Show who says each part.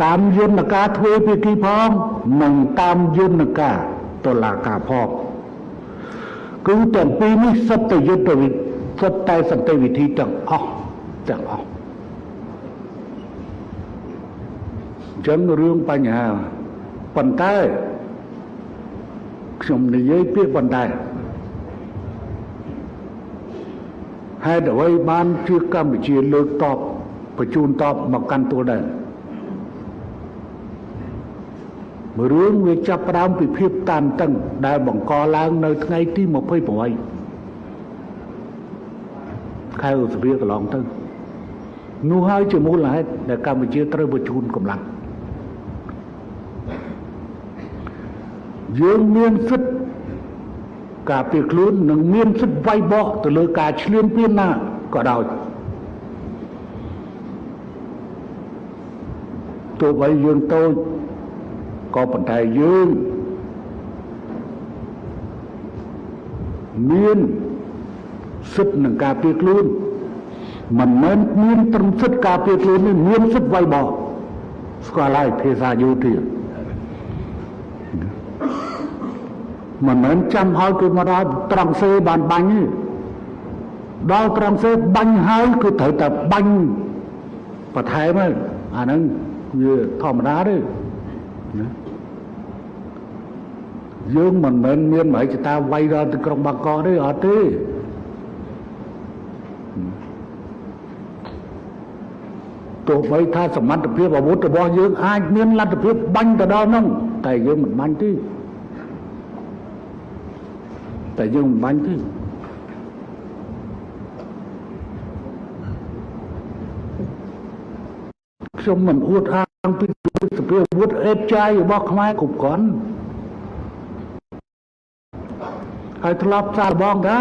Speaker 1: តាមយន្តការធ្វើពីគីផងនិងតាមយន្តការតុលាការផងគឺទាំងពីរនេះសុទ្ធតែយុទ្ធវិធីសុទ្ធតែសន្តិវិធីទាំងអស់អញ្ចឹងរឿងបញ្ហាប៉ុន្តែខ្ញុំនិយាយពាក្យប៉ុន្តែហេតុអ្វីបានជាកម្ពុជាលើកតបបញ្ជូនតបមកកាន់ទួលដែររឿងវាចាប់ផ្ដើមពីភាពតានតឹងដែលបង្កឡើងនៅថ្ងៃទី28ខែឧសភាកន្លងទៅនោះហើយជាមូលហេតុដែលកម្ពុជាត្រូវបញ្ជូនកម្លាំងយើងមានសិទ្ធិការពារខ្លួននិងមានសិទ្ធិវាយបកទៅលើការឈ្លានពានណាក៏ដោយទោះបីយើងតូចក៏ប៉ុន្តែយើងមានសិទ្ធិនឹងការពារខ្លួនមិនមែនមានត្រឹមសិទ្ធិការពារខ្លួននេះមានសិទ្ធិវាយបកស្គាល់ហើយភាសាយោធាមិនមែនចាំឲ្យគេមកដល់ត្រង់សេបានបាញ់ទេដល់ត្រង់សេបាញ់ហើយគឺត្រូវតែបាញ់បន្ថែមហើយអាហ្នឹងវាធម្មតាទេណាយើងមិនមែនមានមហិច្ឆតាវាយដល់ទីក្រុងបាងកកទេអត់ទេទោះបីថាសមត្ថភាពអាវុធរបស់យើងអាចមានលទ្ធភាពបាញ់ទៅដល់នោះតែយើងមិនបាញ់ទេខ្ញុំមិនអួតអាងពីសភាវុធអេបចាយរបស់ខ្មែរគ្រប់គ្រាន់ហើយធ្លាប់សារបងថា